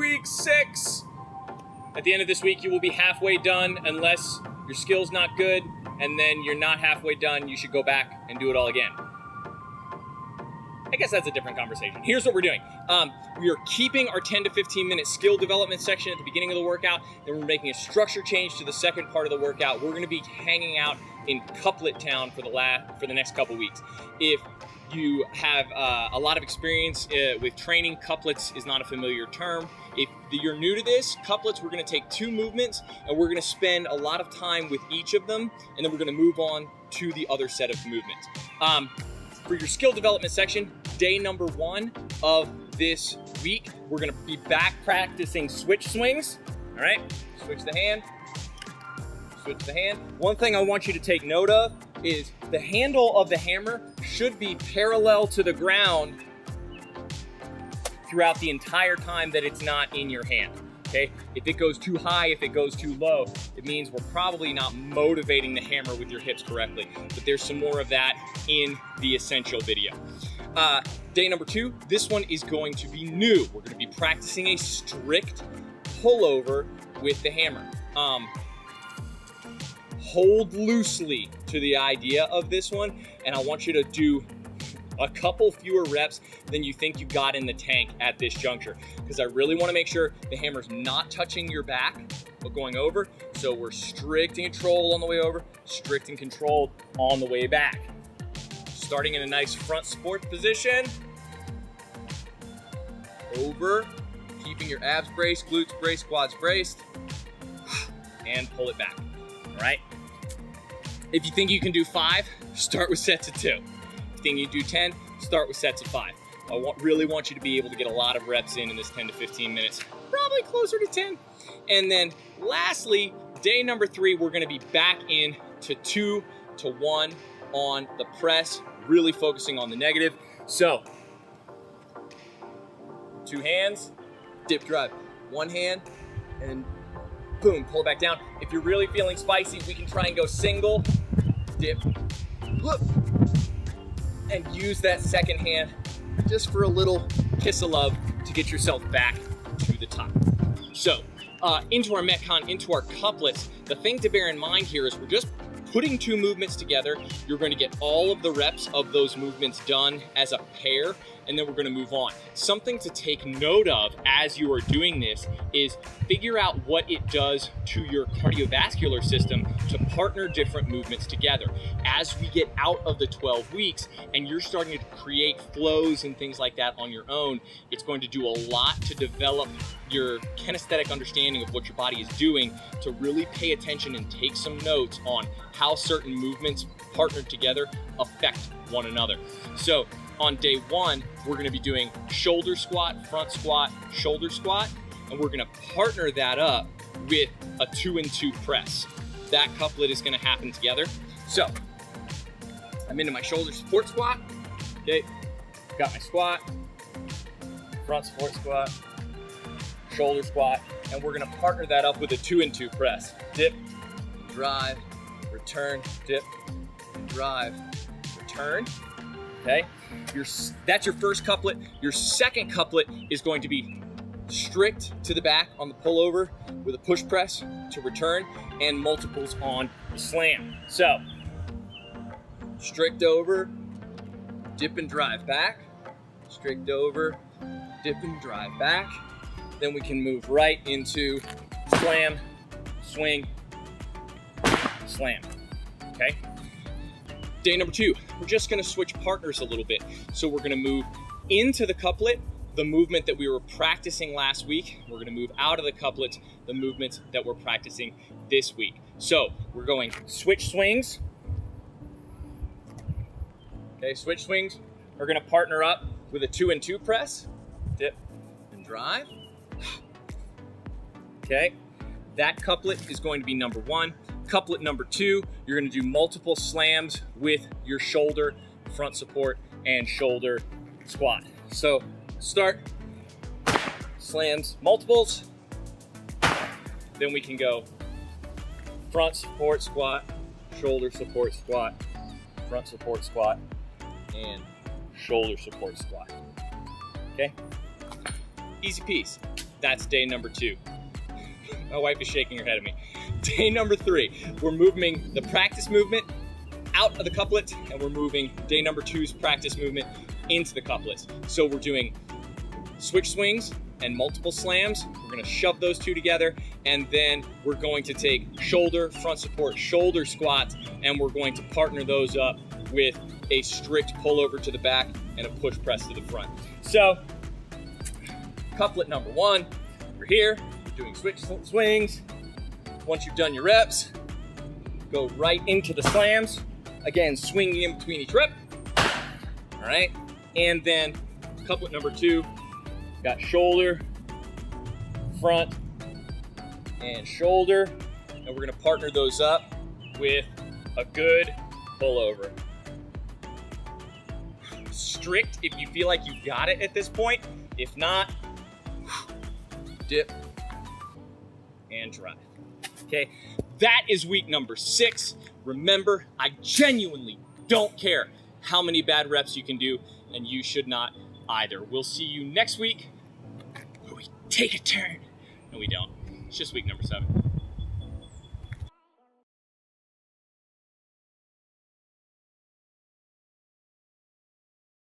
week 6. At the end of this week, you will be halfway done unless your skill's not good, and then you're not halfway done. You should go back and do it all again. I guess that's a different conversation. Here's what we're doing. We are keeping our 10 to 15 minute skill development section at the beginning of the workout. Then we're making a structure change to the second part of the workout. We're gonna be hanging out in Couplet Town for the next couple weeks. If you have a lot of experience with training, couplets is not a familiar term. If you're new to this, couplets, we're gonna take 2 movements and we're gonna spend a lot of time with each of them, and then we're gonna move on to the other set of movements. For your skill development section, day number 1 of this week, we're gonna be back practicing switch swings. All right, switch the hand, switch the hand. One thing I want you to take note of is the handle of the hammer should be parallel to the ground throughout the entire time that it's not in your hand. Okay, if it goes too high, if it goes too low, it means we're probably not motivating the hammer with your hips correctly. But there's some more of that in the essential video. Day number 2, this one is going to be new. We're going to be practicing a strict pullover with the hammer. Hold loosely to the idea of this one, and I want you to do a couple fewer reps than you think you got in the tank at this juncture, because I really want to make sure the hammer's not touching your back but going over. So we're strict and controlled on the way over, strict and controlled on the way back. Starting in a nice front support position, over, keeping your abs braced, glutes braced, quads braced, and pull it back. All right, if you think you can do 5, start with sets of 2. If you think you do 10, start with sets of 5. I really want you to be able to get a lot of reps in this 10 to 15 minutes, probably closer to 10. And then lastly, day number 3, we're gonna be back in to 2 to 1 on the press, really focusing on the negative. So, 2 hands, dip drive. 1 hand, and boom, pull it back down. If you're really feeling spicy, we can try and go single, dip, whoop, and use that second hand just for a little kiss of love to get yourself back to the top. So, into our Metcon, into our couplets, the thing to bear in mind here is we're just putting 2 movements together. You're going to get all of the reps of those movements done as a pair, and then we're going to move on. Something to take note of as you are doing this is figure out what it does to your cardiovascular system to partner different movements together. As we get out of the 12 weeks and you're starting to create flows and things like that on your own, it's going to do a lot to develop your kinesthetic understanding of what your body is doing, to really pay attention and take some notes on how certain movements partnered together affect one another. So on day 1, we're gonna be doing shoulder squat, front squat, shoulder squat, and we're gonna partner that up with a 2 and 2 press. That couplet is gonna happen together. So I'm into my shoulder support squat. Okay, got my squat, front support squat, shoulder squat, and we're gonna partner that up with a 2 and 2 press. Dip, drive, return, dip, drive, return. Okay, that's your first couplet. Your second couplet is going to be strict to the back on the pullover with a push press to return, and multiples on the slam. So, strict over, dip and drive back, strict over, dip and drive back. Then we can move right into slam, swing, slam, okay? Day number 2, we're just gonna switch partners a little bit. So we're gonna move into the couplet, the movement that we were practicing last week. We're gonna move out of the couplets, the movements that we're practicing this week. So we're going switch swings. Okay, switch swings. We're gonna partner up with a 2 and 2 press, dip and drive. Okay, that couplet is going to be number 1. Couplet number 2, you're gonna do multiple slams with your shoulder, front support, and shoulder squat. So start, slams, multiples, then we can go front support squat, shoulder support squat, front support squat, and shoulder support squat. Okay, easy peasy. That's day number 2. My wife is shaking her head at me. Day number 3, we're moving the practice movement out of the couplets, and we're moving day number 2's practice movement into the couplets. So we're doing switch swings and multiple slams. We're gonna shove those 2 together, and then we're going to take shoulder, front support, shoulder squats, and we're going to partner those up with a strict pullover to the back and a push press to the front. So, couplet number 1, we're here, we're doing switch swings. Once you've done your reps, go right into the slams. Again, swinging in between each rep. All right, and then couplet number 2, got shoulder, front, and shoulder, and we're gonna partner those up with a good pullover. Strict if you feel like you've got it at this point. If not, dip and drive. Okay, that is week number 6. Remember, I genuinely don't care how many bad reps you can do, and you should not either. We'll see you next week where we take a turn. No, we don't. It's just week number 7.